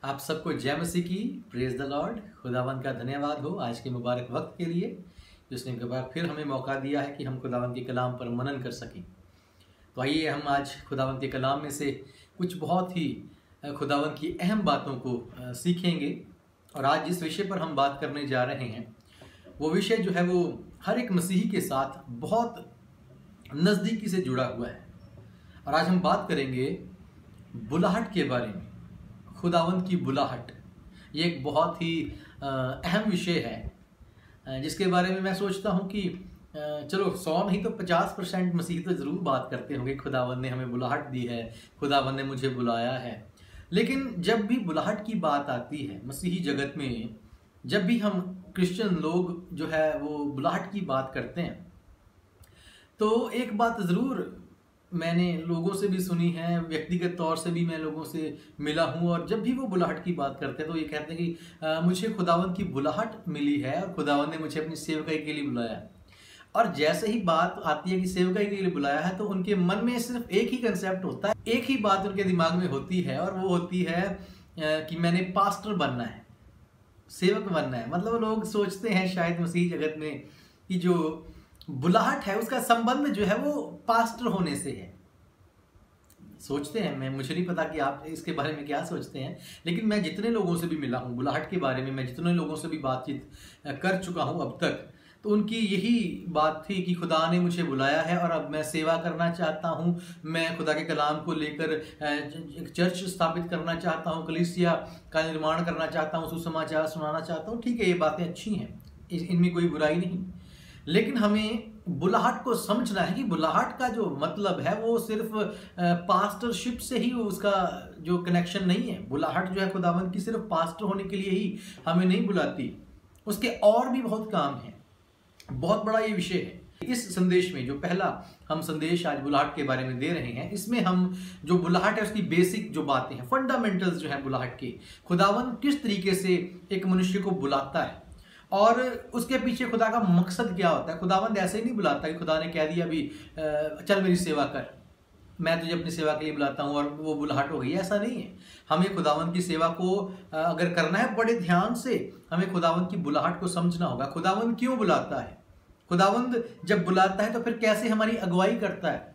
आप सबको जय मसीह की। Praise the Lord. खुदावंद का धन्यवाद हो आज के मुबारक वक्त के लिए, जिसने एक बार फिर हमें मौका दिया है कि हम खुदावंद के कलाम पर मनन कर सकें। तो आइए हम आज खुदावंद के कलाम में से कुछ बहुत ही खुदावंद की अहम बातों को सीखेंगे। और आज जिस विषय पर हम बात करने जा रहे हैं वो विषय जो है वो हर एक मसीही के साथ बहुत नज़दीकी से जुड़ा हुआ है। और आज हम बात करेंगे बुलाहट के बारे में। खुदावंद की बुलाहट ये एक बहुत ही अहम विषय है, जिसके बारे में मैं सोचता हूँ कि चलो 100 नहीं तो 50% मसीह तो ज़रूर बात करते होंगे। खुदावंद ने हमें बुलाहट दी है, खुदावंद ने मुझे बुलाया है। लेकिन जब भी बुलाहट की बात आती है मसीही जगत में, जब भी हम क्रिश्चियन लोग जो है वो बुलाहट की बात करते हैं, तो एक बात ज़रूर मैंने लोगों से भी सुनी है, व्यक्तिगत तौर से भी मैं लोगों से मिला हूँ। और जब भी वो बुलाहट की बात करते हैं तो ये कहते हैं कि मुझे खुदावंद की बुलाहट मिली है और खुदावंद ने मुझे अपनी सेवकाई के लिए बुलाया। और जैसे ही बात आती है कि सेवकाई के लिए बुलाया है तो उनके मन में सिर्फ एक ही कंसेप्ट होता है, एक ही बात उनके दिमाग में होती है, और वो होती है कि मैंने पास्टर बनना है, सेवक बनना है। मतलब लोग सोचते हैं शायद मसीह जगत में कि जो बुलाहट है उसका संबंध जो है वो पास्टर होने से है। सोचते हैं, मुझे नहीं पता कि आप इसके बारे में क्या सोचते हैं, लेकिन मैं जितने लोगों से भी मिला हूँ बुलाहट के बारे में, मैं जितने लोगों से भी बातचीत कर चुका हूँ अब तक, तो उनकी यही बात थी कि खुदा ने मुझे बुलाया है और अब मैं सेवा करना चाहता हूँ। मैं खुदा के कलाम को लेकर एक चर्च स्थापित करना चाहता हूँ, कलीसिया का निर्माण करना चाहता हूँ, सुसमाचार सुनाना चाहता हूँ। ठीक है, ये बातें अच्छी हैं, इनमें कोई बुराई नहीं, लेकिन हमें बुलाहट को समझना है कि बुलाहट का जो मतलब है वो सिर्फ पास्टरशिप से ही उसका जो कनेक्शन नहीं है। बुलाहट जो है खुदावंद की सिर्फ पास्टर होने के लिए ही हमें नहीं बुलाती, उसके और भी बहुत काम है। बहुत बड़ा ये विषय है। इस संदेश में जो पहला हम संदेश आज बुलाहट के बारे में दे रहे हैं, इसमें हम जो बुलाहट है उसकी बेसिक जो बातें हैं, फंडामेंटल्स जो है बुलाहट के, खुदावंद किस तरीके से एक मनुष्य को बुलाता है और उसके पीछे खुदा का मकसद क्या होता है। खुदावंद ऐसे ही नहीं बुलाता कि खुदा ने कह दिया अभी चल मेरी सेवा कर, मैं तुझे अपनी सेवा के लिए बुलाता हूँ और वो बुलाहट हो गई। ऐसा नहीं है। हमें खुदावंद की सेवा को अगर करना है बड़े ध्यान से, हमें खुदावंद की बुलाहट को समझना होगा। खुदावंद क्यों बुलाता है, खुदावंद जब बुलाता है तो फिर कैसे हमारी अगुवाई करता है,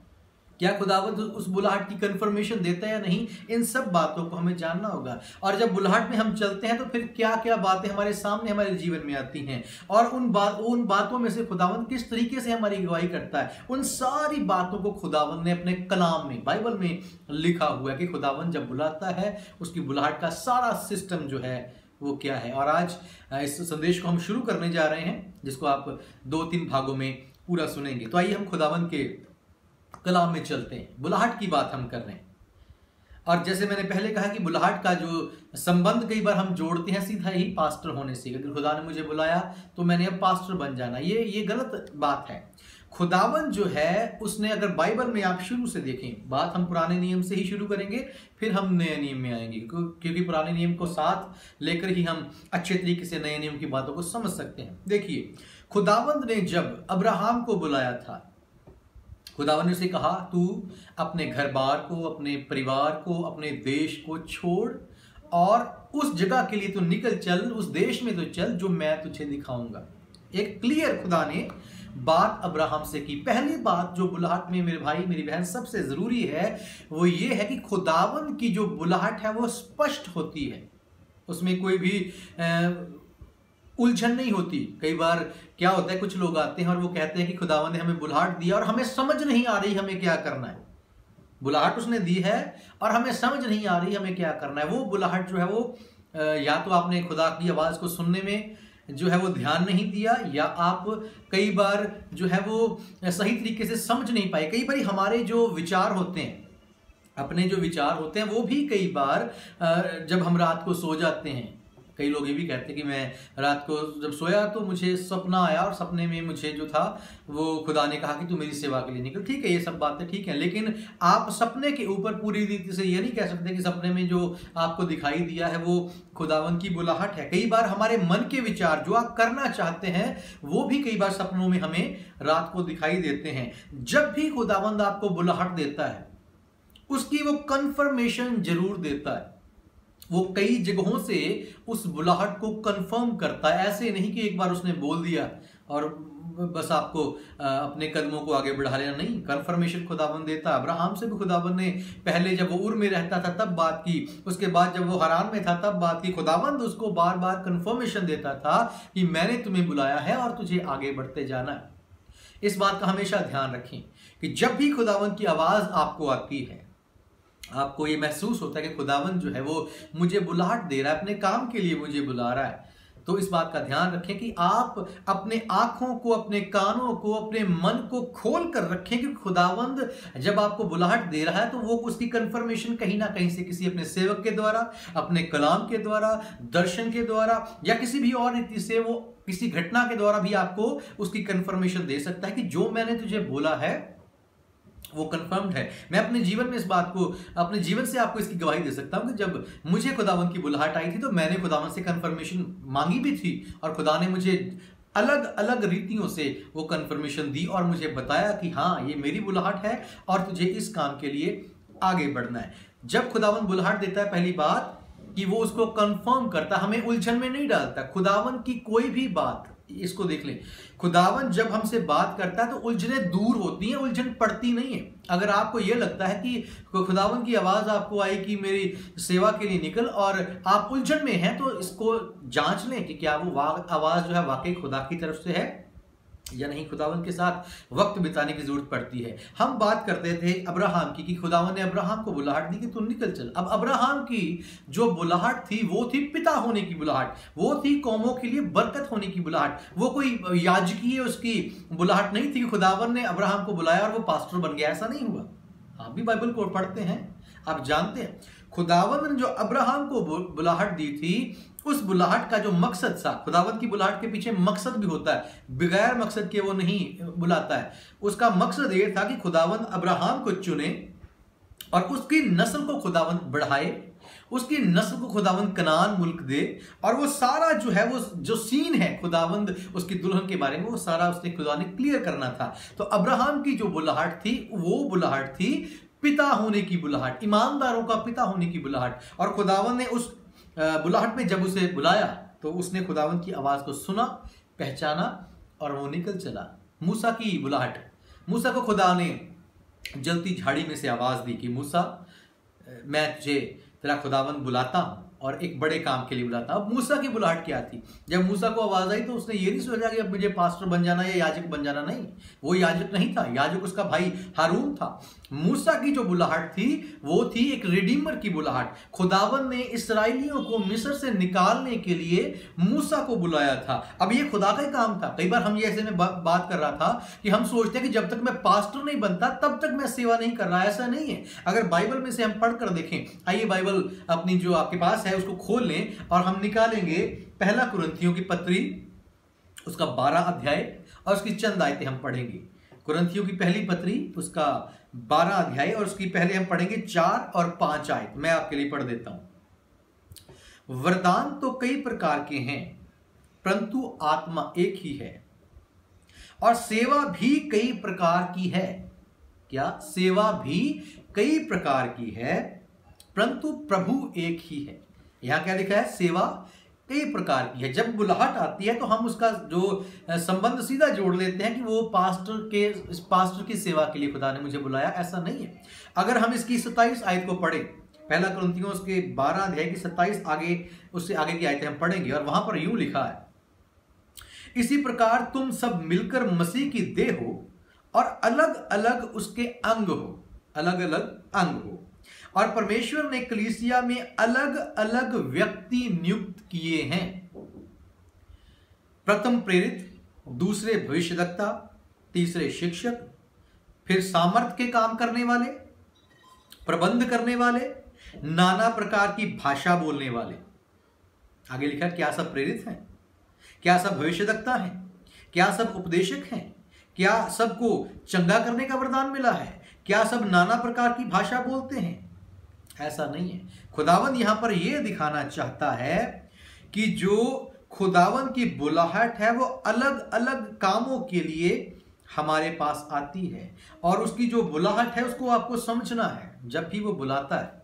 क्या खुदावंद उस बुलाहट की कंफर्मेशन देता है या नहीं, इन सब बातों को हमें जानना होगा। और जब बुलाहट में हम चलते हैं तो फिर क्या क्या बातें हमारे सामने हमारे जीवन में आती हैं, और उन बातों में से खुदावंद किस तरीके से हमारी अगुवाई करता है, उन सारी बातों को खुदावंद ने अपने कलाम में, बाइबल में लिखा हुआ है कि खुदावंद जब बुलाता है उसकी बुलाहट का सारा सिस्टम जो है वो क्या है। और आज इस संदेश को हम शुरू करने जा रहे हैं, जिसको आप 2-3 भागों में पूरा सुनेंगे। तो आइए हम खुदावंद के कलाम में चलते हैं। बुलाहट की बात हम कर रहे हैं, और जैसे मैंने पहले कहा कि बुलाहट का जो संबंध कई बार हम जोड़ते हैं सीधा ही पास्टर होने से। अगर खुदा ने मुझे बुलाया तो मैंने अब पास्टर बन जाना, ये गलत बात है। खुदावन जो है उसने, अगर बाइबल में आप शुरू से देखें, बात हम पुराने नियम से ही शुरू करेंगे, फिर हम नए नियम में आएंगे, क्योंकि पुराने नियम को साथ लेकर ही हम अच्छे तरीके से नए नियम की बातों को समझ सकते हैं। देखिए, खुदावंद ने जब अब्राहम को बुलाया था, खुदावन ने उसे कहा तू अपने घर बार को, अपने परिवार को, अपने देश को छोड़ और उस जगह के लिए तू निकल चल, उस देश में तो चल जो मैं तुझे दिखाऊंगा। एक क्लियर खुदा ने बात अब्राहम से की। पहली बात जो बुलाहट में मेरे भाई मेरी बहन सबसे जरूरी है वो ये है कि खुदावन की जो बुलाहट है वो स्पष्ट होती है, उसमें कोई भी उलझन नहीं होती। कई बार क्या होता है, कुछ लोग आते हैं और वो कहते हैं कि खुदावन ने हमें बुलाहट दिया और हमें समझ नहीं आ रही हमें क्या करना है। बुलाहट उसने दी है और हमें समझ नहीं आ रही हमें क्या करना है। वो बुलाहट जो है वो या तो आपने खुदा की आवाज़ को सुनने में जो है वो ध्यान नहीं दिया, या आप कई बार जो है वो सही तरीके से समझ नहीं पाए। कई बार हमारे जो विचार होते हैं, अपने जो विचार होते हैं, वो भी कई बार जब हम रात को सो जाते हैं, कई लोग ये भी कहते हैं कि मैं रात को जब सोया तो मुझे सपना आया और सपने में मुझे जो था वो खुदा ने कहा कि तू मेरी सेवा के लिए निकल। ठीक है, ये सब बातें ठीक हैं, लेकिन आप सपने के ऊपर पूरी रीति से ये नहीं कह सकते कि सपने में जो आपको दिखाई दिया है वो खुदावन की बुलाहट है। कई बार हमारे मन के विचार जो आप करना चाहते हैं वो भी कई बार सपनों में हमें रात को दिखाई देते हैं। जब भी खुदावंद आपको बुलाहट देता है उसकी वो कंफर्मेशन जरूर देता है। वो कई जगहों से उस बुलाहट को कंफर्म करता है। ऐसे नहीं कि एक बार उसने बोल दिया और बस आपको अपने कदमों को आगे बढ़ा लेना, नहीं, कंफर्मेशन खुदावन देता। अब्राहम से भी खुदावन ने पहले जब वो उर में रहता था तब बात की, उसके बाद जब वो हरान में था तब बात की। खुदावन उसको बार बार कंफर्मेशन देता था कि मैंने तुम्हें बुलाया है और तुझे आगे बढ़ते जाना है। इस बात का हमेशा ध्यान रखें कि जब भी खुदावन की आवाज आपको आती है, आपको ये महसूस होता है कि खुदावन जो है वो मुझे बुलाहट दे रहा है, अपने काम के लिए मुझे बुला रहा है, तो इस बात का ध्यान रखें कि आप अपने आंखों को, अपने कानों को, अपने मन को खोल कर रखें कि खुदावंद जब आपको बुलाहट दे रहा है तो वो उसकी कंफर्मेशन कहीं ना कहीं से किसी अपने सेवक के द्वारा, अपने कलाम के द्वारा, दर्शन के द्वारा या किसी भी और रीति से, वो किसी घटना के द्वारा भी आपको उसकी कंफर्मेशन दे सकता है कि जो मैंने तुझे बोला है वो कंफर्म्ड है। मैं अपने जीवन में इस बात को, अपने जीवन से आपको इसकी गवाही दे सकता हूं कि जब मुझे खुदावन की बुलाहट आई थी तो मैंने खुदावन से कंफर्मेशन मांगी भी थी और खुदा ने मुझे अलग अलग रीतियों से वो कंफर्मेशन दी और मुझे बताया कि हाँ, ये मेरी बुलाहट है और तुझे इस काम के लिए आगे बढ़ना है। जब खुदावन बुलाहट देता है, पहली बात कि वो उसको कंफर्म करता, हमें उलझन में नहीं डालता। खुदावन की कोई भी बात, इसको देख लें, खुदावन जब हमसे बात करता है तो उलझने दूर होती हैं, उलझन पड़ती नहीं है। अगर आपको यह लगता है कि खुदावन की आवाज आपको आई कि मेरी सेवा के लिए निकल और आप उलझन में हैं, तो इसको जांच लें कि क्या वो आवाज जो है वाकई खुदा की तरफ से है या नहीं। खुदावन के साथ वक्त बिताने की जरूरत पड़ती है। हम बात करते थे अब्राहम की कि खुदावन ने अब्राहम को बुलाहट दी कि तू निकल चल। अब अब्राहम की जो बुलाहट थी वो थी पिता होने की बुलाहट, वो थी कौमों के लिए बरकत होने की बुलाहट। वो कोई याजकीय उसकी बुलाहट नहीं थी कि खुदावन ने अब्राहम को बुलाया और वो पास्टर बन गया, ऐसा नहीं हुआ। आप भी बाइबल को पढ़ते हैं, आप जानते हैं खुदावन ने जो अब्राहम को बुलाहट दी थी, उस बुलाहट का जो मकसद था, खुदावंत की बुलाहट के पीछे मकसद भी होता है, बगैर मकसद के वो नहीं बुलाता है। उसका मकसद ये था कि खुदावंत अब्राहम को चुने और उसकी नस्ल को खुदावंत बढ़ाए, उसकी नस्ल को खुदावंत कनान मुल्क दे, और वो सारा जो है, वो जो सीन है खुदावंत उसकी दुल्हन के बारे में, वो सारा उसने खुदा ने क्लियर करना था। तो अब्राहम की जो बुलाहट थी वो बुलाहट थी पिता होने की बुलाहट, ईमानदारों का पिता होने की बुलाहट। और खुदावंत ने उस बुलाहट में जब उसे बुलाया तो उसने खुदावंत की आवाज को सुना, पहचाना और वो निकल चला। मूसा की बुलाहट, मूसा को खुदा ने जलती झाड़ी में से आवाज दी कि मूसा, मैं तुझे तेरा खुदावंत बुलाता हूं और एक बड़े काम के लिए बुलाता हूं। अब मूसा की बुलाहट क्या थी? जब मूसा को आवाज आई तो उसने ये नहीं सोचा कि अब मुझे पास्टर बन जाना या याजक बन जाना, नहीं, वो याजक नहीं था, याजक उसका भाई हारून था। मूसा की जो बुलाहट थी वो थी एक रिडीमर की बुलाहट। खुदावन ने इस्राएलियों को मिस्र से निकालने के लिए मूसा को बुलाया था। अब ये खुदा का ही काम था। कई बार हम ये ऐसे में बात कर रहा था कि हम सोचते हैं कि जब तक मैं पास्टर नहीं बनता तब तक मैं सेवा नहीं कर रहा, ऐसा नहीं है। अगर बाइबल में से हम पढ़कर देखें, आइए बाइबल अपनी जो आपके पास है उसको खोल लें और हम निकालेंगे पहला कुरिन्थियों की पत्री, उसका 12 अध्याय और उसकी चंद आयतें हम पढ़ेंगे। कुरिन्थियों की पहली पत्री उसका 12 अध्याय और उसकी पहले हम पढ़ेंगे 4 और 5 आयत। मैं आपके लिए पढ़ देता हूं। वरदान तो कई प्रकार के हैं परंतु आत्मा एक ही है, और सेवा भी कई प्रकार की है। क्या? सेवा भी कई प्रकार की है परंतु प्रभु एक ही है। यहां क्या लिखा है? सेवा कई प्रकार की है। जब बुलाहट आती है तो हम उसका जो संबंध सीधा जोड़ लेते हैं कि वो पास्टर की सेवा के लिए खुदा ने मुझे बुलाया, ऐसा नहीं है। अगर हम इसकी 27 आयत को पढ़ें, पहला कुरिन्थियों उसके 12 अध्याय की 27 आगे, उससे आगे की आयतें हम पढ़ेंगे और वहां पर यूं लिखा है, इसी प्रकार तुम सब मिलकर मसीह की देह हो और अलग अलग उसके अंग हो, अलग अलग अंग हो, और परमेश्वर ने कलीसिया में अलग अलग व्यक्ति नियुक्त किए हैं। प्रथम प्रेरित, दूसरे भविष्यद्वक्ता, तीसरे शिक्षक, फिर सामर्थ के काम करने वाले, प्रबंध करने वाले, नाना प्रकार की भाषा बोलने वाले। आगे लिखा, क्या सब प्रेरित हैं? क्या सब भविष्यद्वक्ता हैं? क्या सब उपदेशक हैं? क्या सबको चंगा करने का वरदान मिला है? क्या सब नाना प्रकार की भाषा बोलते हैं? ऐसा नहीं है। खुदावन यहां पर यह दिखाना चाहता है कि जो खुदावन की बुलाहट है वो अलग अलग कामों के लिए हमारे पास आती है, और उसकी जो बुलाहट है उसको आपको समझना है। जब भी वो बुलाता है,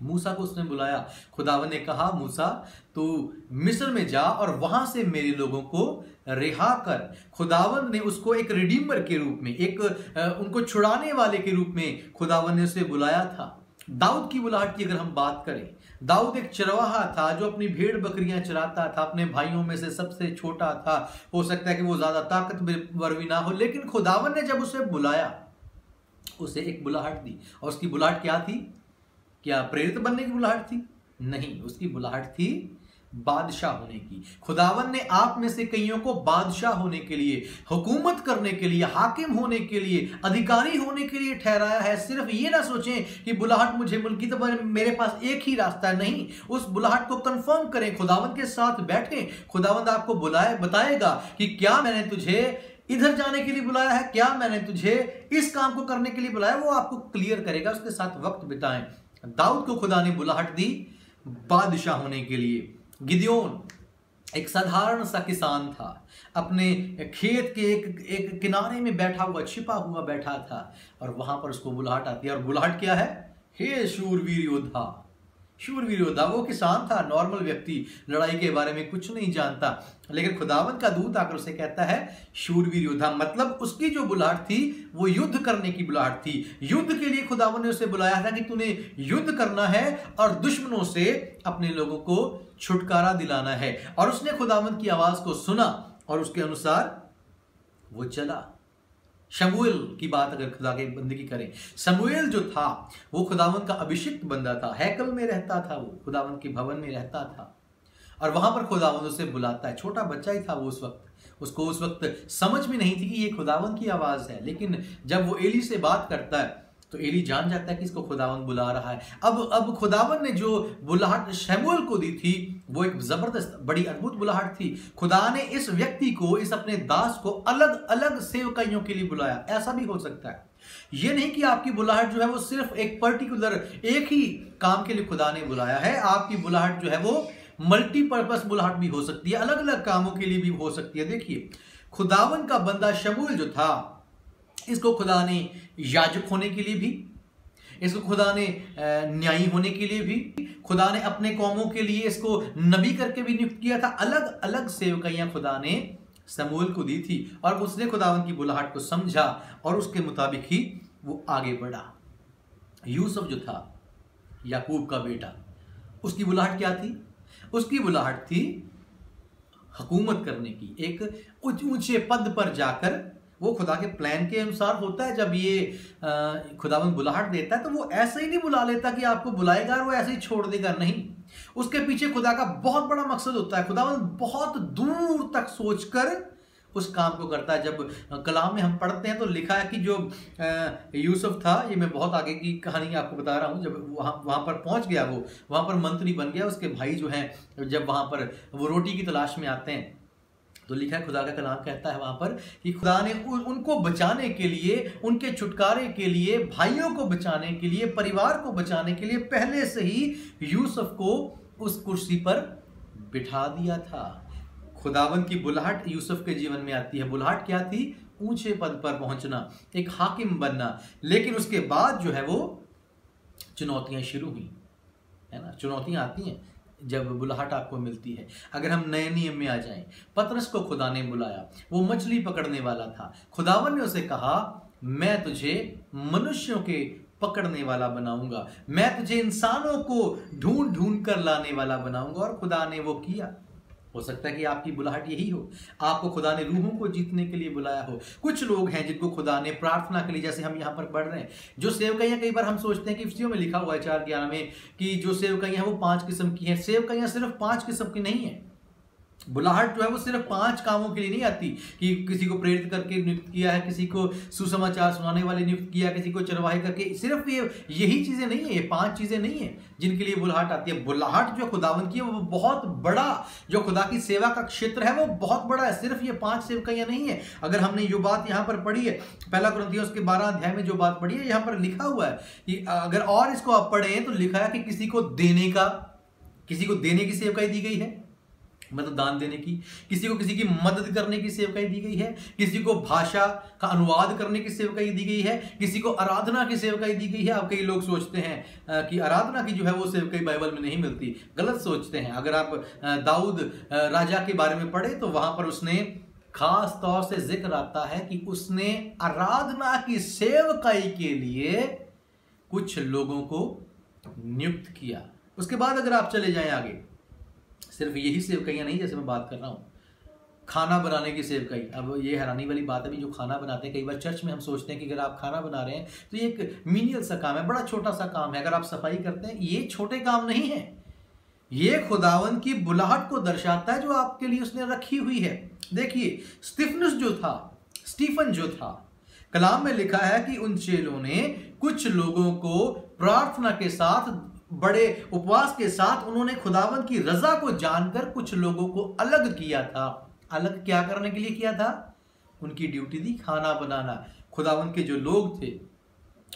मूसा को उसने बुलाया। खुदावन ने कहा, मूसा तू मिस्र में जा और वहां से मेरे लोगों को रिहा कर। खुदावन ने उसको एक रिडीमर के रूप में, एक उनको छुड़ाने वाले के रूप में खुदावन ने उसे बुलाया था। दाऊद की बुलाहट की अगर हम बात करें, दाऊद एक चरवाहा था जो अपनी भेड़ बकरियां चराता था, अपने भाइयों में से सबसे छोटा था। हो सकता है कि वो ज्यादा ताकतवर भी ना हो, लेकिन खुदावन ने जब उसे बुलाया, उसे एक बुलाहट दी। और उसकी बुलाहट क्या थी? क्या प्रेरित बनने की बुलाहट थी? नहीं, उसकी बुलाहट थी बादशाह होने की। खुदावन ने आप में से कईयों को बादशाह होने के लिए, हुकूमत करने के लिए, हाकिम होने के लिए, अधिकारी होने के लिए ठहराया है। सिर्फ ये ना सोचें कि बुलाहट मुझे मिली तो मेरे पास एक ही रास्ता है। नहीं, उस बुलाहट को कंफर्म करें, खुदावन के साथ बैठें। खुदावन आपको बुलाए, बताएगा कि क्या मैंने तुझे इधर जाने के लिए बुलाया है, क्या मैंने तुझे इस काम को करने के लिए बुलाया, वो आपको क्लियर करेगा। उसके साथ वक्त बिताएं। दाऊद को खुदा ने बुलाहट दी बादशाह होने के लिए। गिदयोन एक साधारण सा किसान था, अपने खेत के एक किनारे में बैठा हुआ, छिपा हुआ बैठा था, और वहां पर उसको बुलाहट आती है। और बुलाहट क्या है? हे शूरवीर योद्धा। शूरवीर योद्धा, वो किसान था, नॉर्मल व्यक्ति, लड़ाई के बारे में कुछ नहीं जानता, लेकिन खुदावन का दूत आकर उसे कहता है शूरवीर योद्धा। मतलब उसकी जो बुलाहट थी वो युद्ध करने की बुलाहट थी। युद्ध के लिए खुदावन ने उसे बुलाया था कि तूने युद्ध करना है और दुश्मनों से अपने लोगों को छुटकारा दिलाना है। और उसने खुदावन की आवाज को सुना और उसके अनुसार वो चला। शमूएल की बात अगर खुदा के बंदगी करें, शमूएल जो था वो खुदावन का अभिषिक्त बंदा था, हैकल में रहता था, वो खुदावन के भवन में रहता था, और वहां पर खुदावन उसे बुलाता है। छोटा बच्चा ही था वो उस वक्त, उसको उस वक्त समझ में नहीं थी कि ये खुदावन की आवाज है। लेकिन जब वो एली से बात करता है तो एली जान जाता है कि इसको खुदावन बुला रहा है। अब खुदावन ने जो बुलाहट शमूएल को दी थी वो एक जबरदस्त, बड़ी अद्भुत बुलाहट थी। खुदा ने इस व्यक्ति को, इस अपने दास को अलग अलग सेवकाइयों के लिए बुलाया। ऐसा भी हो सकता है, ये नहीं कि आपकी बुलाहट जो है वो सिर्फ एक पर्टिकुलर, एक ही काम के लिए खुदा ने बुलाया है। आपकी बुलाहट जो है वो मल्टीपर्पस बुलाहट भी हो सकती है, अलग अलग कामों के लिए भी हो सकती है। देखिए, खुदावन का बंदा शमूएल जो था, इसको खुदा ने याजक होने के लिए भी, इसको खुदा ने न्यायी होने के लिए भी, खुदा ने अपने कौमों के लिए इसको नबी करके भी नियुक्त किया था। अलग अलग सेवकाइयां खुदा ने शमूएल को दी थी, और उसने खुदावन की बुलाहट को समझा और उसके मुताबिक ही वो आगे बढ़ा। यूसुफ जो था, याकूब का बेटा, उसकी बुलाहट क्या थी? उसकी बुलाहट थी हुकूमत करने की, एक ऊंचे पद पर जाकर। वो खुदा के प्लान के अनुसार होता है। जब ये खुदावन बुलाहट देता है तो वो ऐसे ही नहीं बुला लेता कि आपको बुलाएगा और वो ऐसे ही छोड़ देगा, नहीं। उसके पीछे खुदा का बहुत बड़ा मकसद होता है। खुदावन बहुत दूर तक सोचकर उस काम को करता है। जब कलाम में हम पढ़ते हैं तो लिखा है कि जो यूसुफ था, ये मैं बहुत आगे की कहानी आपको बता रहा हूँ, जब वहाँ पर पहुँच गया, वो वहाँ पर मंत्री बन गया, उसके भाई जो हैं जब वहाँ पर वो रोटी की तलाश में आते हैं तो लिखा है, खुदा का कलाम कहता है वहां पर कि खुदा ने उनको बचाने के लिए, उनके छुटकारे के लिए, भाइयों को बचाने के लिए, परिवार को बचाने के लिए पहले से ही यूसुफ को उस कुर्सी पर बिठा दिया था। खुदावन की बुलाहट यूसुफ के जीवन में आती है। बुलाहट क्या थी? ऊंचे पद पर पहुंचना, एक हाकिम बनना। लेकिन उसके बाद जो है वो चुनौतियां शुरू हुई, है ना। चुनौतियां आती हैं जब बुलाहट आपको मिलती है। अगर हम नए नियम में आ जाएं, पतरस को खुदा ने बुलाया, वो मछली पकड़ने वाला था। खुदावन ने उसे कहा, मैं तुझे मनुष्यों के पकड़ने वाला बनाऊंगा, मैं तुझे इंसानों को ढूंढ ढूंढ कर लाने वाला बनाऊंगा। और खुदा ने वो किया। हो सकता है कि आपकी बुलाहट यही हो, आपको खुदा ने रूहों को जीतने के लिए बुलाया हो। कुछ लोग हैं जिनको खुदा ने प्रार्थना के लिए, जैसे हम यहाँ पर पढ़ रहे हैं, जो सेवकाइयाँ, कई बार हम सोचते हैं कि इफ्तियों में लिखा हुआ है 4:11 में कि जो सेवकाइयाँ हैं वो 5 किस्म की हैं। सेवकाइयाँ सिर्फ 5 किस्म की नहीं है। बुलाहट जो है वो सिर्फ 5 कामों के लिए नहीं आती कि किसी को प्रेरित करके नियुक्त किया है, किसी को सुसमाचार सुनाने वाले नियुक्त किया, किसी को चरवाहे करके। सिर्फ यही चीजें नहीं है, ये 5 चीजें नहीं है जिनके लिए बुलाहट आती है। बुलाहट जो खुदावन की है वो बहुत बड़ा, जो खुदा की सेवा का क्षेत्र है वो बहुत बड़ा है। सिर्फ ये 5 सेवकाइयां नहीं है। अगर हमने ये बात यहाँ पर पढ़ी है, 1 कुरिन्थियों के 12 अध्याय में जो बात पढ़ी है, यहाँ पर लिखा हुआ है कि अगर और इसको आप पढ़ें तो लिखा है कि किसी को देने की सेवकाई दी गई है, मतलब दान देने की, किसी को किसी की मदद करने की सेवकाई दी गई है, किसी को भाषा का अनुवाद करने की सेवकाई दी गई है, किसी को आराधना की सेवकाई दी गई है। अब कई लोग सोचते हैं कि आराधना की जो है वो सेवकाई बाइबल में नहीं मिलती, गलत सोचते हैं। अगर आप दाऊद राजा के बारे में पढ़े तो वहां पर उसने खास तौर से जिक्र आता है कि उसने आराधना की सेवकाई के लिए कुछ लोगों को नियुक्त किया। उसके बाद अगर आप चले जाएं आगे, सिर्फ यही सेवकाइयां नहीं, जैसे मैं बात कर रहा हूं खाना बनाने की सेवकाई। अब ये हैरानी वाली बात है भी, जो खाना बनाते हैं, कई बार चर्च में हम सोचते हैं कि अगर आप खाना बना रहे हैं तो ये एक मीनियल सा काम है, बड़ा छोटा सा काम है। अगर आप सफाई करते हैं, ये छोटे काम नहीं है, ये खुदावन की बुलाहट को दर्शाता है जो आपके लिए उसने रखी हुई है। देखिए स्टीफन जो था, कलाम में लिखा है कि उन चेलों ने कुछ लोगों को प्रार्थना के साथ, बड़े उपवास के साथ, उन्होंने खुदावन की रजा को जानकर कुछ लोगों को अलग किया था। अलग क्या करने के लिए किया था? उनकी ड्यूटी थी खाना बनाना। खुदावन के जो लोग थे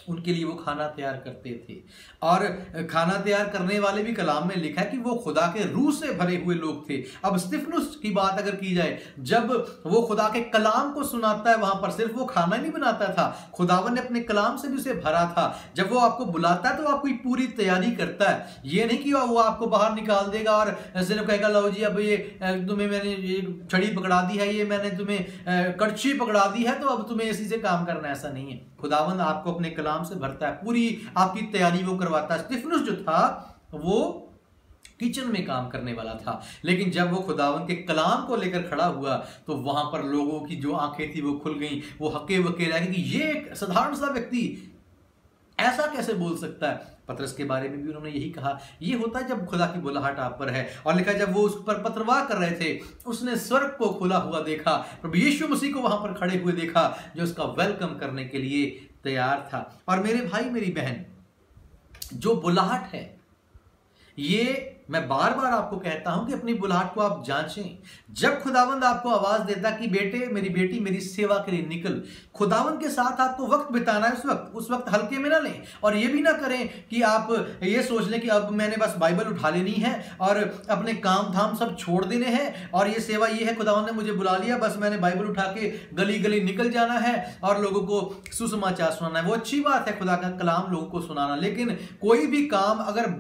उनके लिए वो खाना तैयार करते थे, और खाना तैयार करने वाले भी कलाम में लिखा है कि वो खुदा के रूह से भरे हुए लोग थे। अब स्तिफनुस की बात अगर की जाए, जब वो खुदा के कलाम को सुनाता है, वहां पर सिर्फ वो खाना नहीं बनाता था, खुदावन ने अपने कलाम से भी उसे भरा था। जब वो आपको बुलाता है तो वो आपकी पूरी तैयारी करता है। ये नहीं कि वो आपको बाहर निकाल देगा और सिर्फ कहेगा लो जी अब ये तुम्हें मैंने ये छड़ी पकड़ा दी है, ये मैंने तुम्हें कड़छी पकड़ा दी है तो अब तुम्हें इसी से काम करना है। ऐसा नहीं है। खुदावंद आपको अपने कलाम से भरता है, पूरी आपकी तैयारी वो करवाता है। स्तिफनुस जो था वो किचन में काम करने वाला था, लेकिन जब वो खुदावंद के कलाम को लेकर खड़ा हुआ तो वहां पर लोगों की जो आंखें थी वो खुल गईं। वो हके वके रह गए कि ये एक साधारण सा व्यक्ति ऐसा कैसे बोल सकता है। पतरस के बारे में भी उन्होंने यही कहा, ये होता है जब खुदा की बुलाहट आप पर है। और लिखा जब वो उस पर पत्रवाह कर रहे थे, उसने स्वर्ग को खुला हुआ देखा, प्रभु यीशु मसीह को वहां पर खड़े हुए देखा, जो उसका वेलकम करने के लिए तैयार था। और मेरे भाई मेरी बहन, जो बुलाहट है, ये मैं बार बार आपको कहता हूं कि अपनी बुलाहट को आप जांचें। जब खुदावंद आपको आवाज देता कि बेटे मेरी बेटी मेरी सेवा के लिए निकल, खुदावंद के साथ आपको वक्त बिताना है। उस वक्त हल्के में ना लें, और ये भी ना करें कि आप ये सोच लें कि अब मैंने बस बाइबल उठा लेनी है और अपने काम धाम सब छोड़ देने हैं, और ये सेवा ये है, खुदावंद ने मुझे बुला लिया, बस मैंने बाइबल उठा के गली गली निकल जाना है और लोगों को सुसमाचार सुनाना है। वो अच्छी बात है, खुदा का कलाम लोगों को सुनाना, लेकिन कोई भी काम अगर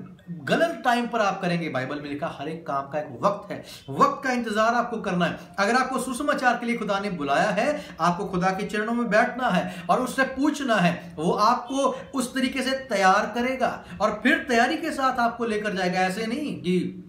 गलत टाइम पर आप करेंगे, बाइबल में लिखा हर एक काम का एक वक्त है, वक्त का इंतजार आपको करना है। अगर आपको सुसमाचार के लिए खुदा ने बुलाया है, आपको खुदा के चरणों में बैठना है और उससे पूछना है, वो आपको उस तरीके से तैयार करेगा और फिर तैयारी के साथ आपको लेकर जाएगा। ऐसे नहीं कि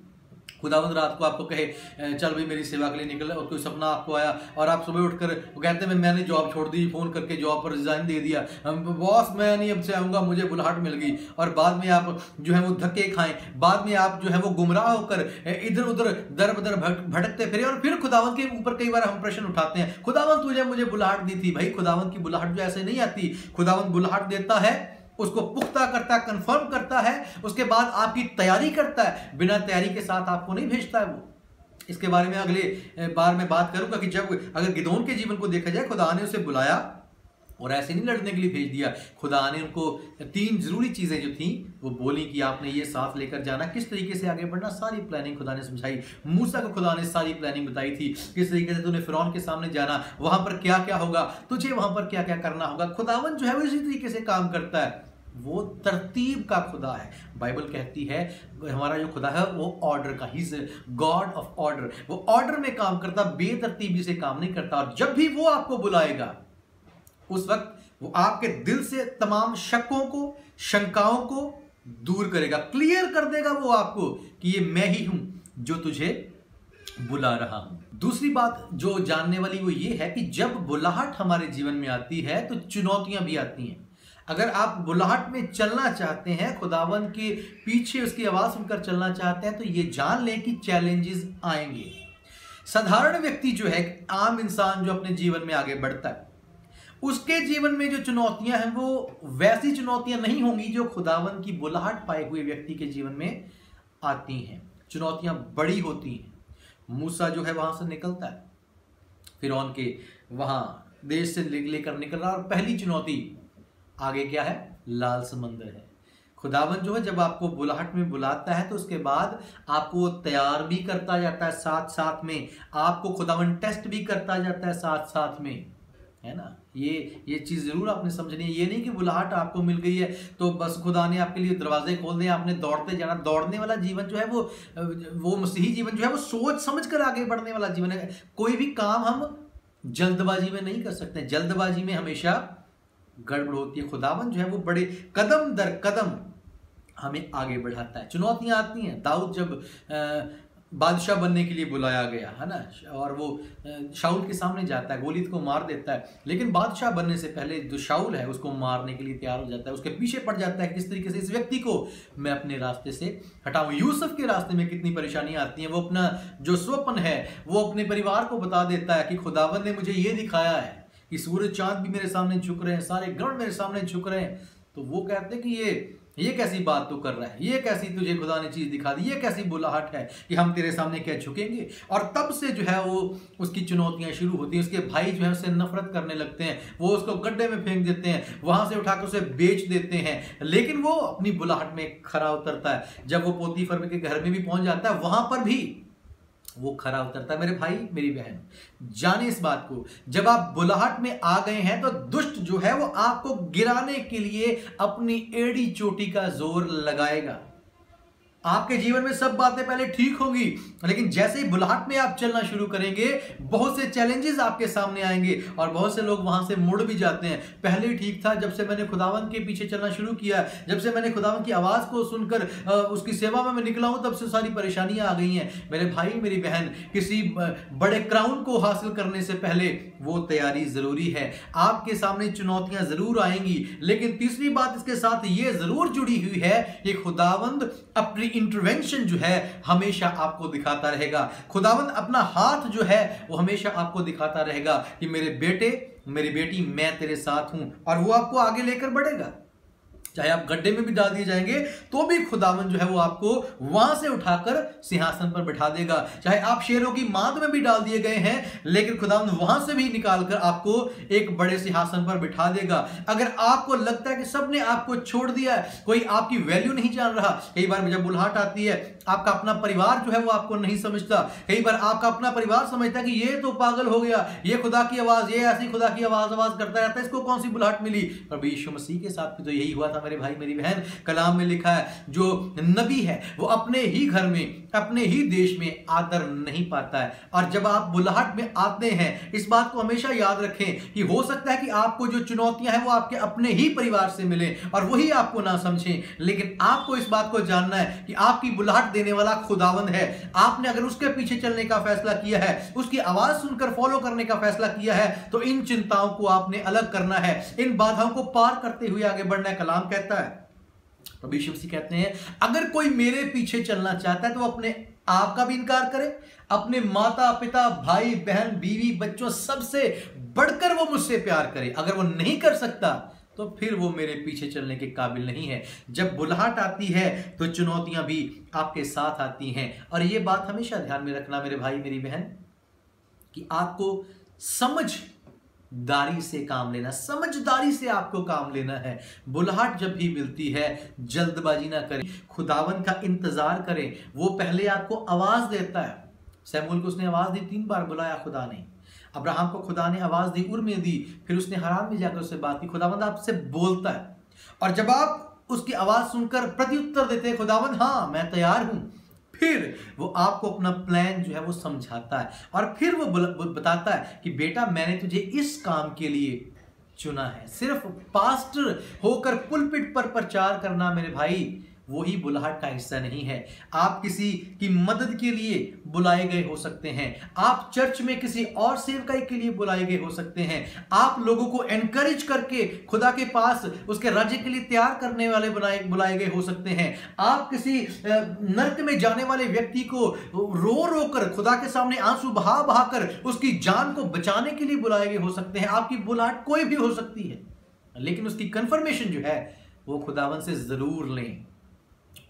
खुदावंद रात को आपको कहे चल भाई मेरी सेवा के लिए निकल, और कोई सपना आपको आया और आप सुबह उठकर वो कहते हैं मैंने जॉब छोड़ दी, फोन करके जॉब पर रिजाइन दे दिया, बॉस मैं नहीं अब से आऊँगा, मुझे बुलाहट मिल गई, और बाद में आप जो है वो धक्के खाएं, बाद में आप जो है वो गुमराह होकर इधर उधर दर बदर भटकते फिरे। और फिर खुदावंद के ऊपर कई बार हम प्रश्न उठाते हैं, खुदावंद तुझे मुझे बुलाहट दी थी। भाई खुदावंद की बुलाहट जो ऐसे नहीं आती, खुदावंद बुलाहट देता है, उसको पुख्ता करता है, कंफर्म करता है, उसके बाद आपकी तैयारी करता है, बिना तैयारी के साथ आपको नहीं भेजता है वो। इसके बारे में अगले बार मैं बात करूंगा कि जब अगर गिदोन के जीवन को देखा जाए, खुदा ने उसे बुलाया और ऐसे नहीं लड़ने के लिए भेज दिया। खुदा ने उनको 3 जरूरी चीजें जो थी वो बोली कि आपने ये साथ लेकर जाना, किस तरीके से आगे बढ़ना, सारी प्लानिंग खुदा ने समझाई। मूसा को खुदा ने सारी प्लानिंग बताई थी, किस तरीके से तूने फिरौन के सामने जाना, वहां पर क्या क्या होगा, तुझे वहां पर क्या क्या करना होगा। खुदावन जो है वो इसी तरीके से काम करता है, वो तरतीब का खुदा है। बाइबल कहती है हमारा जो खुदा है वो ऑर्डर का, he is God of order. वो ऑर्डर में काम करता, बेतरतीबी से काम नहीं करता। और जब भी वो आपको बुलाएगा उस वक्त वो आपके दिल से तमाम शकों को, शंकाओं को दूर करेगा, क्लियर कर देगा वो आपको कि ये मैं ही हूं जो तुझे बुला रहा हूं। दूसरी बात जो जानने वाली वो ये है कि जब बुलाहट हमारे जीवन में आती है तो चुनौतियां भी आती हैं। अगर आप बुलाहट में चलना चाहते हैं, खुदावन के पीछे उसकी आवाज सुनकर चलना चाहते हैं, तो ये जान लें कि चैलेंजेस आएंगे। साधारण व्यक्ति जो है, आम इंसान जो अपने जीवन में आगे बढ़ता है, उसके जीवन में जो चुनौतियां हैं वो वैसी चुनौतियां नहीं होंगी जो खुदावन की बुलाहट पाए हुए व्यक्ति के जीवन में आती हैं। चुनौतियां बड़ी होती हैं। मूसा जो है वहां से निकलता है, फिरौन के वहां देश से लेकर निकल रहा, और पहली चुनौती आगे क्या है? लाल समंदर है। खुदावन जो है जब आपको बुलाहट में बुलाता है तो उसके बाद आपको तैयार भी करता जाता है, साथ साथ में आपको खुदावन टेस्ट भी करता जाता है साथ साथ में, है ना। ये चीज जरूर आपने समझनी है। ये नहीं कि बुलाहट आपको मिल गई है तो बस खुदा ने आपके लिए दरवाजे खोल दिए, आपने दौड़ते जाना। दौड़ने वाला जीवन जो है वो मसीही जीवन जो है वो सोच समझ कर आगे बढ़ने वाला जीवन है। कोई भी काम हम जल्दबाजी में नहीं कर सकते। जल्दबाजी में हमेशा गड़बड़ होती है। खुदावन जो है वो बड़े कदम दर कदम हमें आगे बढ़ाता है। चुनौतियां आती हैं। दाऊद जब बादशाह बनने के लिए बुलाया गया, है ना, और वो शाऊल के सामने जाता है, गोलियत को मार देता है, लेकिन बादशाह बनने से पहले जो शाऊल है उसको मारने के लिए तैयार हो जाता है, उसके पीछे पड़ जाता है किस तरीके से इस व्यक्ति को मैं अपने रास्ते से हटाऊं। यूसुफ के रास्ते में कितनी परेशानियां आती हैं। वो अपना जो स्वप्न है वो अपने परिवार को बता देता है कि खुदावन ने मुझे ये दिखाया है कि सूरज चांद भी मेरे सामने झुक रहे हैं, सारे ग्रह मेरे सामने झुक रहे हैं। तो वो कहते हैं कि ये कैसी बात तू कर रहा है, ये कैसी तुझे खुदा ने चीज दिखा दी, ये कैसी बुलाहट है कि हम तेरे सामने क्या झुकेंगे। और तब से जो है वो उसकी चुनौतियां शुरू होती हैं। उसके भाई जो है उससे नफरत करने लगते हैं, वो उसको गड्ढे में फेंक देते हैं, वहां से उठाकर उसे बेच देते हैं, लेकिन वो अपनी बुलाहट में खरा उतरता है। जब वो पोतीफर के घर में भी पहुंच जाता है वहां पर भी वो खरा उतरता है। मेरे भाई मेरी बहन जाने इस बात को, जब आप बुलाहट में आ गए हैं तो दुष्ट जो है वो आपको गिराने के लिए अपनी एड़ी चोटी का जोर लगाएगा। आपके जीवन में सब बातें पहले ठीक होंगी, लेकिन जैसे ही बुलाहट में आप चलना शुरू करेंगे बहुत से चैलेंजेस आपके सामने आएंगे और बहुत से लोग वहां से मुड़ भी जाते हैं। पहले ठीक था, जब से मैंने खुदावन के पीछे चलना शुरू किया, जब से मैंने खुदावन की आवाज को सुनकर उसकी सेवा में मैं निकला हूं, तब से सारी परेशानियां आ गई हैं। मेरे भाई मेरी बहन, किसी बड़े क्राउन को हासिल करने से पहले वो तैयारी जरूरी है। आपके सामने चुनौतियां जरूर आएंगी, लेकिन तीसरी बात इसके साथ ये जरूर जुड़ी हुई है कि खुदावंद अपनी इंटरवेंशन जो है हमेशा आपको दिखाता रहेगा। खुदावंद अपना हाथ जो है वो हमेशा आपको दिखाता रहेगा कि मेरे बेटे मेरी बेटी मैं तेरे साथ हूं, और वो आपको आगे लेकर बढ़ेगा। चाहे आप गड्ढे में भी डाल दिए जाएंगे तो भी खुदावन जो है वो आपको वहां से उठाकर सिंहासन पर बिठा देगा। चाहे आप शेरों की मांद में भी डाल दिए गए हैं, लेकिन खुदावन वहां से भी निकालकर आपको एक बड़े सिंहासन पर बिठा देगा। अगर आपको लगता है कि सबने आपको छोड़ दिया है, कोई आपकी वैल्यू नहीं जान रहा, कई बार जब बुलाहट आती है आपका अपना परिवार जो है वो आपको नहीं समझता, कई बार आपका अपना परिवार समझता है कि ये तो पागल हो गया, ये खुदा की आवाज, ये ऐसी खुदा की आवाज करता रहता है, इसको कौन सी बुलाहट मिली। पर यीशु मसीह के साथ भी तो यही हुआ था मेरे भाई मेरी बहन। कलाम में लिखा है जो नबी है वो अपने ही घर में अपने ही देश में आदर नहीं पाता है। और जब आप बुलाहट में आते हैं, इस बात को हमेशा याद रखें कि हो सकता है कि आपको जो चुनौतियां हैं वो आपके अपने ही परिवार से मिले और वही आपको ना समझें, लेकिन आपको इस बात को जानना है कि आपकी बुलाहट देने वाला खुदावंद है। आपने अगर उसके पीछे चलने का फैसला किया है, उसकी आवाज सुनकर फॉलो करने का फैसला किया है, तो इन चिंताओं को आपने अलग करना है, इन बाधाओं को पार करते हुए आगे बढ़ना है। कलाम कहता है, प्रभु यीशु मसीह कहते हैं, अगर कोई मेरे पीछे चलना चाहता है तो अपने आप का भी इनकार करे, अपने माता पिता भाई बहन बीवी बच्चों सबसे बढ़कर वो मुझसे प्यार करे। अगर वो नहीं कर सकता तो फिर वो मेरे पीछे चलने के काबिल नहीं है। जब बुलाहट आती है तो चुनौतियां भी आपके साथ आती हैं। और ये बात हमेशा ध्यान में रखना मेरे भाई मेरी बहन कि आपको समझदारी से काम लेना, समझदारी से आपको काम लेना है। बुलाहट जब भी मिलती है जल्दबाजी ना करें, खुदावन का इंतजार करें। वो पहले आपको आवाज देता है। शमूएल को उसने आवाज दी, 3 बार बुलाया खुदा ने। अब्राहम को खुदा ने आवाज दी, उर में दी, फिर उसने हारान में जाकर उससे बात की। खुदावंद आपसे बोलता है और जब आप उसकी आवाज सुनकर प्रत्युत्तर देते हैं, खुदावंद हाँ मैं तैयार हूं, फिर वो आपको अपना प्लान जो है वो समझाता है और फिर वो बताता है कि बेटा मैंने तुझे इस काम के लिए चुना है। सिर्फ पास्टर होकर पुलपिट पर प्रचार करना मेरे भाई वही बुलाहट का हिस्सा नहीं है। आप किसी की मदद के लिए बुलाए गए हो सकते हैं, आप चर्च में किसी और सेवकाई के लिए बुलाए गए हो सकते हैं, आप लोगों को एनकरेज करके खुदा के पास उसके राज्य के लिए तैयार करने वाले बुलाए गए हो सकते हैं, आप किसी नरक में जाने वाले व्यक्ति को रो रो कर खुदा के सामने आंसू बहा बहा कर उसकी जान को बचाने के लिए बुलाए गए हो सकते हैं। आपकी बुलाहट कोई भी हो सकती है, लेकिन उसकी कंफर्मेशन जो है वो खुदावन से जरूर लें।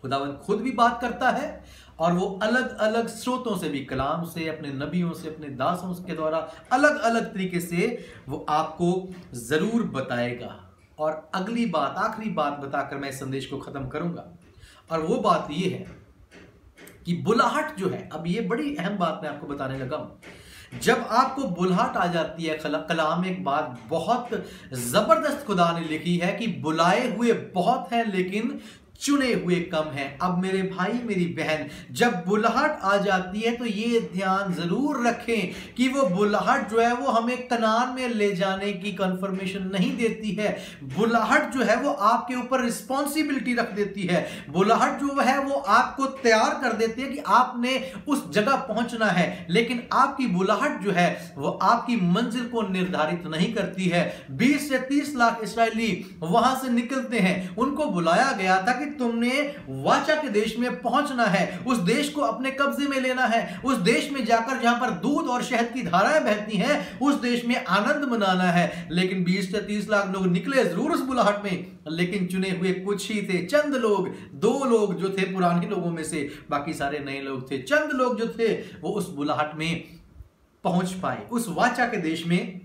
खुदावन खुद भी बात करता है और वो अलग अलग स्रोतों से भी, कलाम से, अपने नबियों से, अपने दासों के द्वारा अलग अलग तरीके से वो आपको जरूर बताएगा। और अगली बात, आखिरी बात बताकर मैं इस संदेश को खत्म करूंगा, और वो बात ये है कि बुलाहट जो है, अब ये बड़ी अहम बात मैं आपको बताने लगा हूं। जब आपको बुलाहट आ जाती है, कलाम में एक बात बहुत जबरदस्त खुदा ने लिखी है कि बुलाए हुए बहुत हैं लेकिन चुने हुए कम हैं। अब मेरे भाई मेरी बहन, जब बुलाहट आ जाती है तो ये ध्यान जरूर रखें कि वो बुलाहट जो है वो हमें कनान में ले जाने की कंफर्मेशन नहीं देती है। बुलाहट जो है वो आपके ऊपर रिस्पॉन्सिबिलिटी रख देती है। बुलाहट जो है वो आपको तैयार कर देती है कि आपने उस जगह पहुंचना है, लेकिन आपकी बुलाहट जो है वो आपकी मंजिल को निर्धारित नहीं करती है। 20 से 30 लाख इस्राएली वहां से निकलते हैं, उनको बुलाया गया था कि तुमने वाचा के देश में पहुंचना है, उस देश को अपने कब्जे में लेना है, उस देश में जाकर जहां पर दूध और शहद की धाराएं बहती हैं, उस देश में आनंद मनाना है। लेकिन 20 से 30 लाख लोग निकले जरूर उस बुलाहट में, लेकिन चुने हुए कुछ ही थे, चंद लोग, 2 लोग जो थे पुराने लोगों में से, बाकी सारे नए लोग थे। चंद लोग जो थे वो उस बुलाहट में पहुंच पाए, उस वाचा के देश में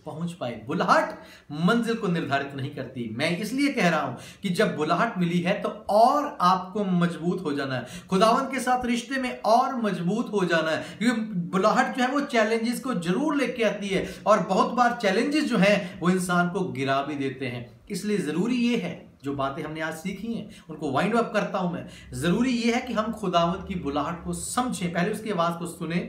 पहुंच पाए। बुलाहट मंजिल को निर्धारित नहीं करती। मैं इसलिए कह रहा हूं कि जब बुलाहट मिली है तो और आपको मजबूत हो जाना है, खुदावंद के साथ रिश्ते में और मजबूत हो जाना है, क्योंकि बुलाहट जो है वो चैलेंजेस को जरूर लेके आती है, और बहुत बार चैलेंजेस जो हैं वो इंसान को गिरा भी देते हैं। इसलिए जरूरी ये है, जो बातें हमने आज सीखी हैं उनको वाइंड अप करता हूं मैं, जरूरी ये है कि हम खुदावंद की बुलाहट को समझें, पहले उसकी आवाज को सुने,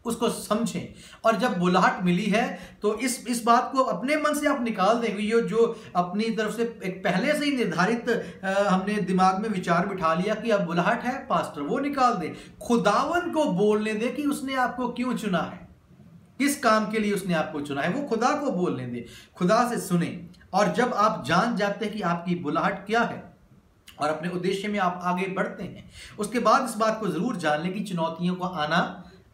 उसको समझें, और जब बुलाहट मिली है तो इस बात को अपने मन से आप निकाल देंगे। ये जो अपनी तरफ से एक पहले से ही निर्धारित हमने दिमाग में विचार बिठा लिया कि अब बुलाहट है पास्टर, वो निकाल दे। खुदावन को बोलने दे कि उसने आपको क्यों चुना है, किस काम के लिए उसने आपको चुना है, वो खुदा को बोलने दे, खुदा से सुने। और जब आप जान जाते हैं कि आपकी बुलाहट क्या है और अपने उद्देश्य में आप आगे बढ़ते हैं, उसके बाद इस बात को जरूर जान लें कि चुनौतियों को आना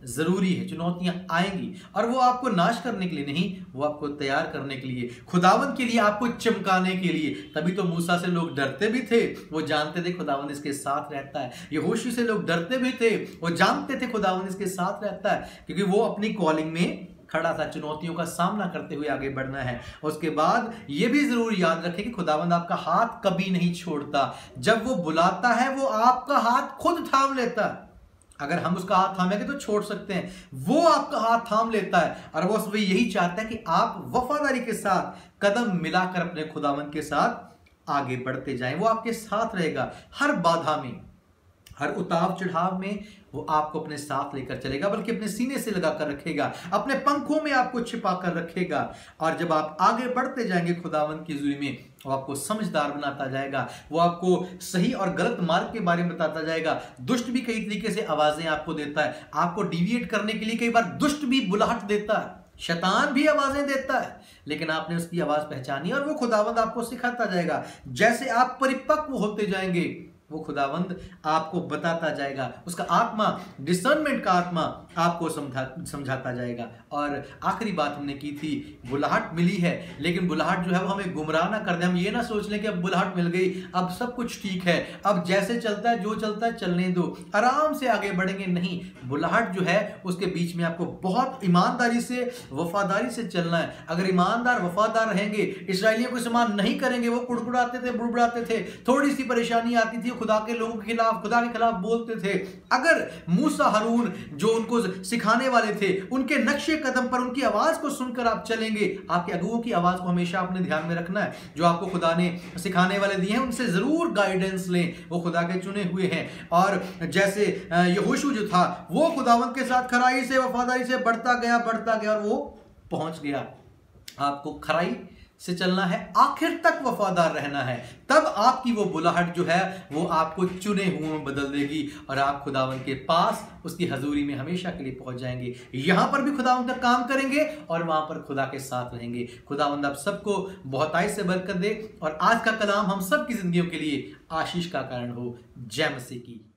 जरूरी है। चुनौतियां आएंगी और वो आपको नाश करने के लिए नहीं, वो आपको तैयार करने के लिए, खुदावंद के लिए, आपको चमकाने के लिए। तभी तो मूसा से लोग डरते भी थे, वो जानते थे खुदावंद इसके साथ रहता है। यहोशू से लोग डरते भी थे, वो जानते थे खुदावंद इसके साथ रहता है, क्योंकि वो अपनी कॉलिंग में खड़ा था, चुनौतियों का सामना करते हुए आगे बढ़ना है। उसके बाद ये भी जरूर याद रखें कि खुदावंद आपका हाथ कभी नहीं छोड़ता। जब वो बुलाता है वो आपका हाथ खुद थाम लेता है। अगर हम उसका हाथ थामेंगे तो छोड़ सकते हैं, वो आपका हाथ थाम लेता है, और वो यही चाहता है कि आप वफादारी के साथ कदम मिलाकर अपने खुदावंद के साथ आगे बढ़ते जाएं। वो आपके साथ रहेगा हर बाधा में, हर उतार चढ़ाव में वो आपको अपने साथ लेकर चलेगा, बल्कि अपने सीने से लगाकर रखेगा, अपने पंखों में आपको छिपा कर रखेगा। और जब आप आगे बढ़ते जाएंगे खुदावंद की हुजूरी में, वो आपको समझदार बनाता जाएगा, वो आपको सही और गलत मार्ग के बारे में बताता जाएगा। दुष्ट भी कई तरीके से आवाजें आपको देता है, आपको डिविएट करने के लिए कई बार दुष्ट भी बुलाहट देता है, शैतान भी आवाजें देता है, लेकिन आपने उसकी आवाज पहचानी और वो खुदावंद आपको सिखाता जाएगा। जैसे आप परिपक्व होते जाएंगे वो खुदावंद आपको बताता जाएगा, उसका आत्मा, डिसर्नमेंट का आत्मा आपको समझाता जाएगा। और आखिरी बात हमने की थी, बुलाहट मिली है, लेकिन बुलाहट जो है वो हमें गुमराह ना कर दे। हम ये ना सोच लें कि अब बुलाहट मिल गई, अब सब कुछ ठीक है, अब जैसे चलता है, जो चलता है चलने दो, आराम से आगे बढ़ेंगे। नहीं, बुलाहट जो है उसके बीच में आपको बहुत ईमानदारी से, वफादारी से चलना है। अगर ईमानदार वफादार रहेंगे, इसराइलियों को समान नहीं करेंगे, वो कुड़कुड़ाते थे, बुड़बुड़ाते थे, थोड़ी सी परेशानी आती थी, खुदा के लोगों के खिलाफ, खुदा के खिलाफ बोलते थे। अगर मूसा, हारून जो उनको सिखाने वाले थे, उनके नक्शे कदम पर, उनकी आवाज को सुनकर आप चलेंगे, आपके अगुओं की आवाज को हमेशा अपने ध्यान में रखना है। जो आपको खुदा ने सिखाने वाले दिए हैं उनसे जरूर गाइडेंस लें, वो खुदा के चुने हुए हैं। और जैसे यहोशू जो था वो खुदावंद के साथ खराई से, वफादारी से बढ़ता गया और वो पहुंच गया। आपको खराई से चलना है, आखिर तक वफादार रहना है, तब आपकी वो बुलाहट जो है वो आपको चुने हुए में बदल देगी और आप खुदावंद के पास, उसकी हजूरी में हमेशा के लिए पहुंच जाएंगे। यहां पर भी खुदावंद का काम करेंगे और वहां पर खुदा के साथ रहेंगे। खुदावंद आप सबको बहुतायत से बरकत दे और आज का कलाम हम सब की जिंदगियों के लिए आशीष का कारण हो। जय मसीह की।